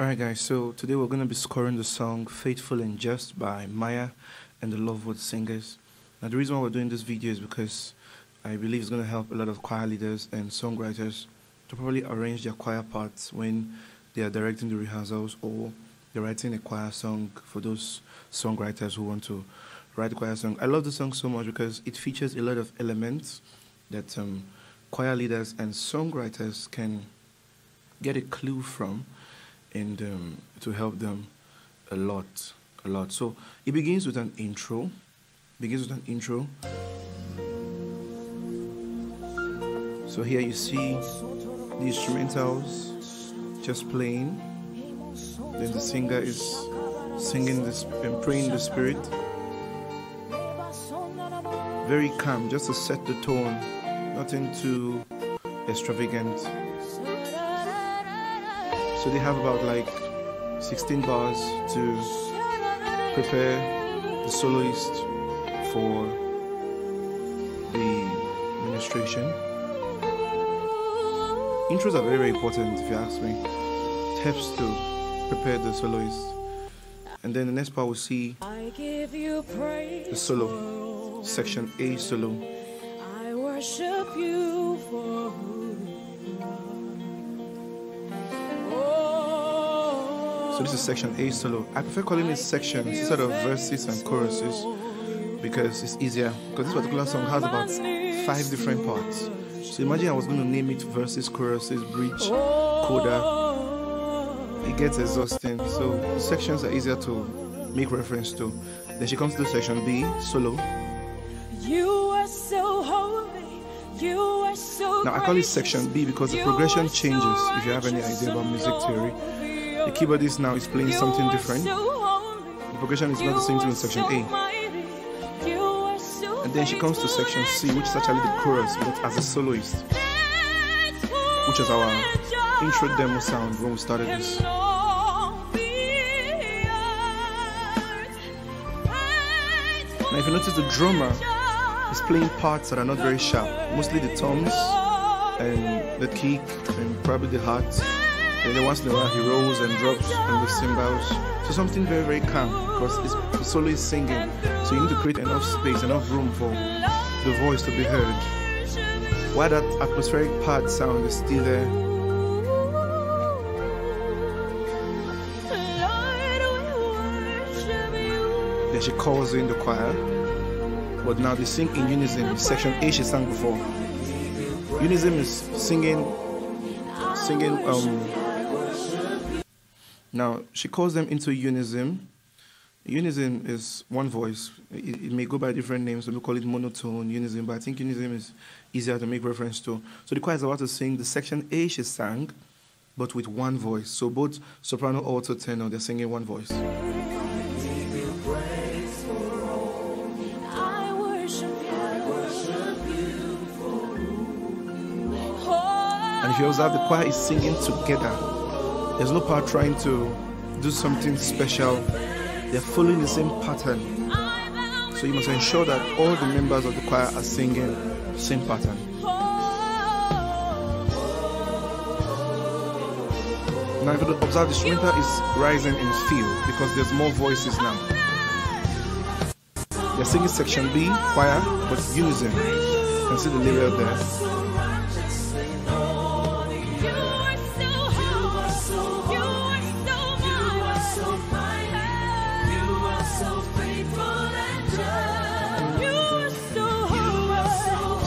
Alright guys, so today we're going to be scoring the song Faithful and Just by Maya and the Loveworld singers. Now the reason why we're doing this video is because I believe it's going to help a lot of choir leaders and songwriters to probably arrange their choir parts when they are directing the rehearsals or they're writing a choir song for those songwriters who want to write a choir song. I love the song so much because it features a lot of elements that choir leaders and songwriters can get a clue from and to help them a lot. So it begins with an intro. So here you see the instrumentals just playing. Then the singer is singing this and praying in the spirit. Very calm, just to set the tone. Nothing too extravagant. So they have about like 16 bars to prepare the soloist for the ministration. Intros are very, very important if you ask me. It helps to prepare the soloist. And then the next part we'll see the solo, section A solo. I worship you for So this is section A solo. I prefer calling it sections instead of verses and choruses because it's easier. Because this particular song has about 5 different parts. So imagine I was going to name it verses, choruses, bridge, coda. It gets exhausting. So the sections are easier to make reference to. Then she comes to section B solo. You are so holy. You are so Now I call it section B because the progression changes. If you have any idea about music theory, the keyboardist now is playing something different. The progression is not the same thing in section A. And then she comes to section C, which is actually the chorus, but as a soloist, which is our intro demo sound when we started this. Now if you notice, the drummer is playing parts that are not very sharp, mostly the toms and the kick and probably the heart. And then once in a while he rolls and drops on the cymbals. So something very, very calm because the solo is singing. So you need to create enough space, enough room for the voice to be heard. While that atmospheric part sound is still there. Then she calls in the choir. But now they sing in unison. Section A she sang before. Unison is singing. Now she calls them into unison. Unison is one voice. It may go by different names. So we call it monotone, unison, but I think unison is easier to make reference to. So the choir is about to sing the section A she sang, but with one voice. So both soprano, alto, tenor, they're singing one voice. And if you observe, the choir is singing together. There's no part trying to do something special. They're following the same pattern. So you must ensure that all the members of the choir are singing the same pattern. Now if you observe, the instrumental is rising in feel because there's more voices now. They're singing section B, choir, but unison. You can see the layer there.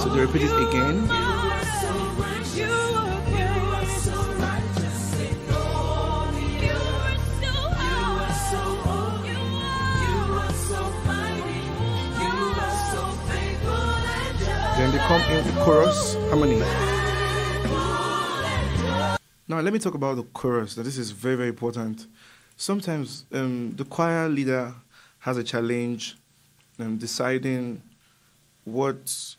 So they repeat it again. Then they come in the chorus harmony. Now let me talk about the chorus. Now, this is very, very important. Sometimes the choir leader has a challenge deciding what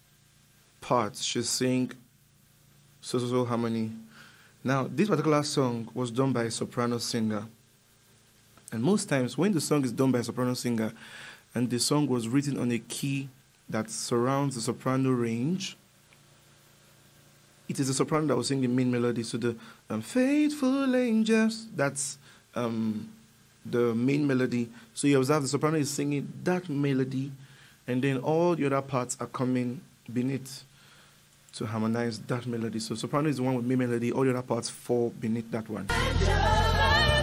parts should sing so harmony. Now this particular song was done by a soprano singer, and most times when the song is done by a soprano singer and the song was written on a key that surrounds the soprano range, it is the soprano that will sing the main melody. So the faithful angels, that's the main melody. So you observe the soprano is singing that melody, and then all the other parts are coming beneath to harmonize that melody. So soprano is the one with main melody, all the other parts fall beneath that one.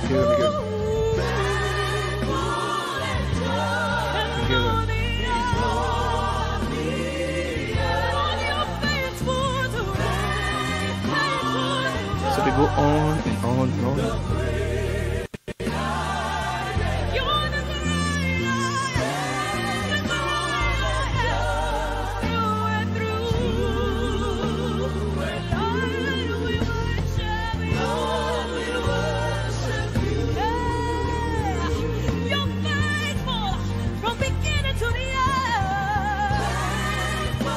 Okay, let me go. So they go on and on and on.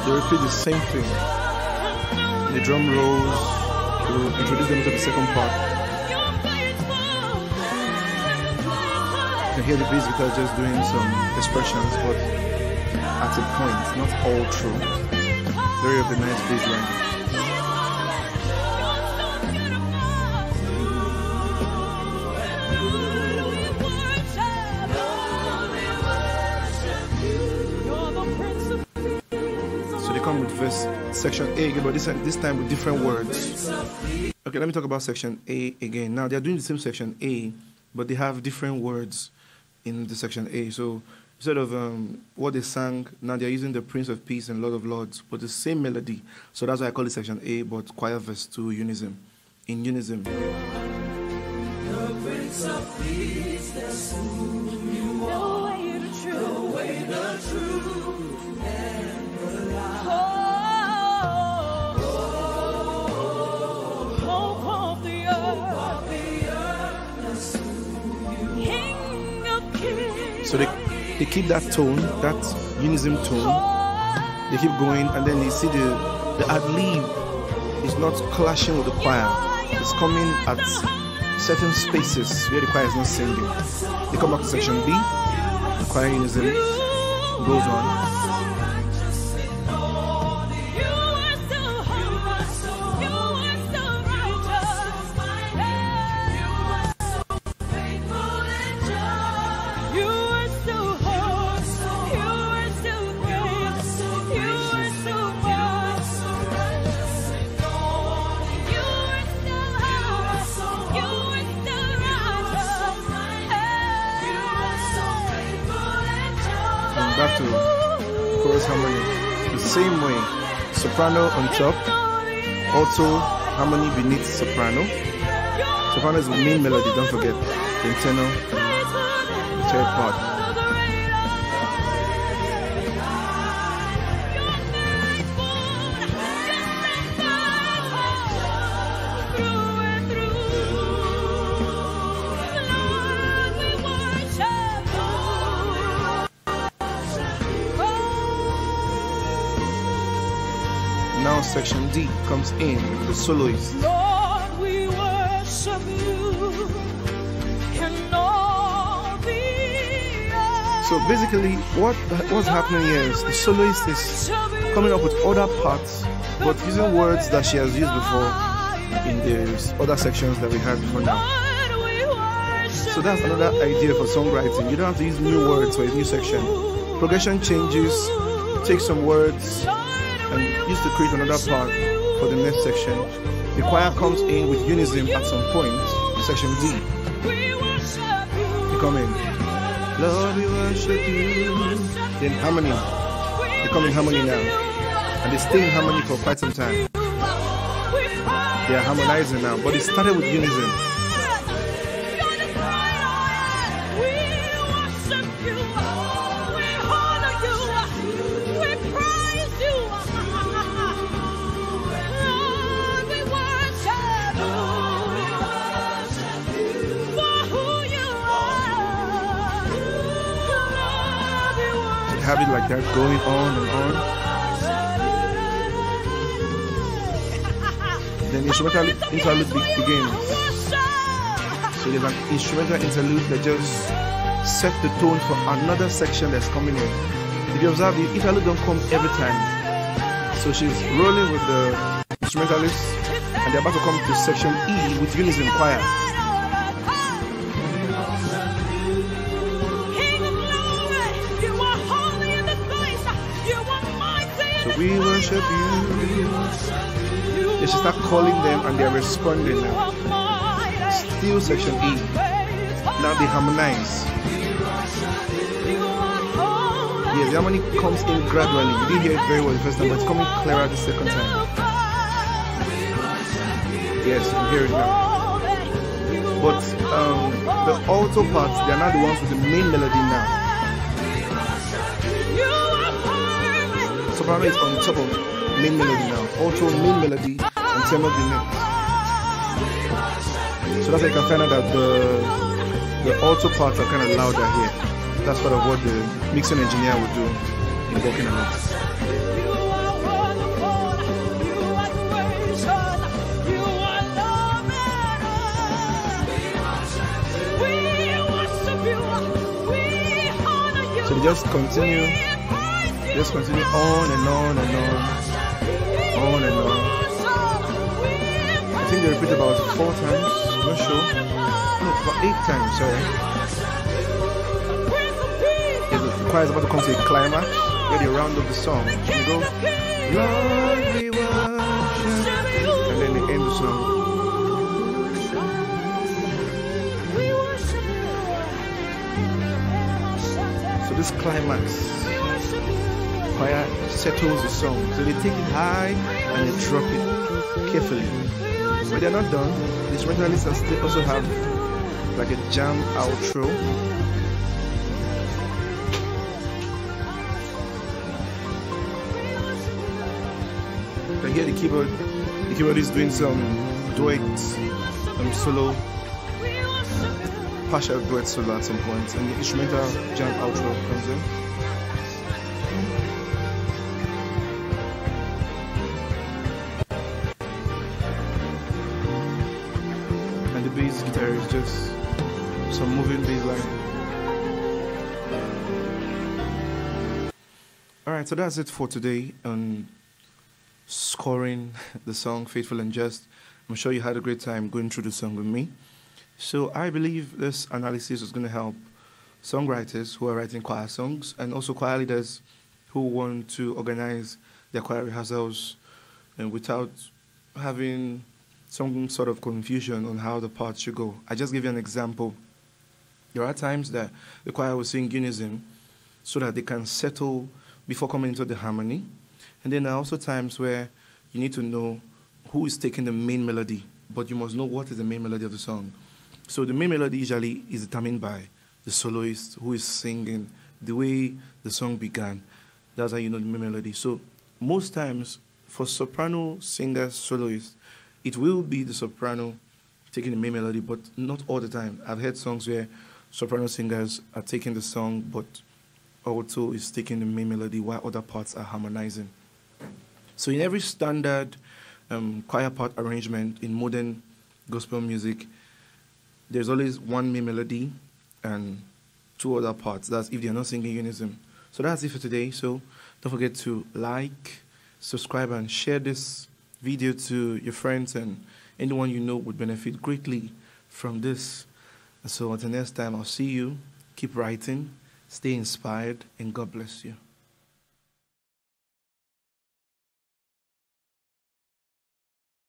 They repeat the same thing. The drum rolls to introduce them to the second part. You can hear the bass guitar just doing some expressions, but at a point, not all through. Very organized bass line. Come with verse section A, but this time with different words. Okay, let me talk about section A again. Now they're doing the same section A, but they have different words in the section A. So instead of what they sang, now they're using the Prince of Peace and Lord of Lords, but the same melody. So that's why I call it section A, but choir verse 2 unison. In unison. The Prince of Peace, that's who you are. The way, the truth, and the life. So they keep that tone, that unison tone. They keep going, and then you see the ad-lib is not clashing with the choir. It's coming at certain spaces where the choir is not singing. They come back to section B, the choir unison goes on. Back to chorus harmony. The same way, soprano on top, alto harmony beneath soprano. Soprano is the main melody, don't forget. The internal, the third part. Now section D comes in, the soloist. Lord, we worship you in all the earth. So basically, what's happening here is the soloist is coming up with other parts, but using words that she has used before in the other sections that we had before now. So that's another idea for songwriting. You don't have to use new words for a new section. Progression changes, take some words, and use to create another part for the next section. The choir comes in with unison at some point, section D. They come in, Lord, we worship you. Then harmony. They come in harmony now. And they stay in harmony for quite some time. They are harmonizing now, but it started with unison. Have it like that going on and on. Then instrumental interlude begins. So there's an instrumental interlude that just set the tone for another section that's coming in. If you observe, the interlude don't come every time. So she's rolling with the instrumentalist, and they're about to come to section E with unison choir. We worship you. They should start calling them and they are responding now. Still section E. Now they harmonize. Yes, the harmony comes in gradually. You didn't hear it very well the first time, but it's coming clearer the second time. Yes, you can hear it now. But the alto parts, they are not the ones with the main melody now. Soprano is on top of main melody now. Alto, main melody, and tenor the next. So that's how you can find out that the alto parts are kind of louder here. That's part of what the mixing engineer would do in working on it. So they just continue on and on and on and on. I think they repeat about 4 times, not sure. No, about 8 times, sorry. The choir is about to come to a climax, where they round up the song. And they go, Lord, we worship, and then they end the song. So this climax, choir settles the song. So they take it high and they drop it carefully. But they're not done. The instrumentalists also have like a jam outro. You can hear the keyboard. The keyboard is doing some duet, solo, partial duet solo at some point, and the instrumental jam outro comes in. And the bass guitar is just some moving bass line. Alright, so that's it for today on scoring the song Faithful and Just. I'm sure you had a great time going through the song with me. So I believe this analysis is going to help songwriters who are writing choir songs and also choir leaders who want to organize their choir rehearsals and without having some sort of confusion on how the parts should go. I just give you an example. There are times that the choir will sing unison so that they can settle before coming into the harmony. And then there are also times where you need to know who is taking the main melody, but you must know what is the main melody of the song. So the main melody usually is determined by the soloist who is singing, the way the song began. That's how you know the main melody. So most times, for soprano singers, soloists, it will be the soprano taking the main melody, but not all the time. I've heard songs where soprano singers are taking the song, but alto is taking the main melody while other parts are harmonizing. So in every standard choir part arrangement in modern gospel music, there's always one main melody and 2 other parts. That's if they're not singing unison. So that's it for today. So don't forget to like, subscribe, and share this video to your friends and anyone you know would benefit greatly from this. So until next time, I'll see you. Keep writing, stay inspired, and God bless you.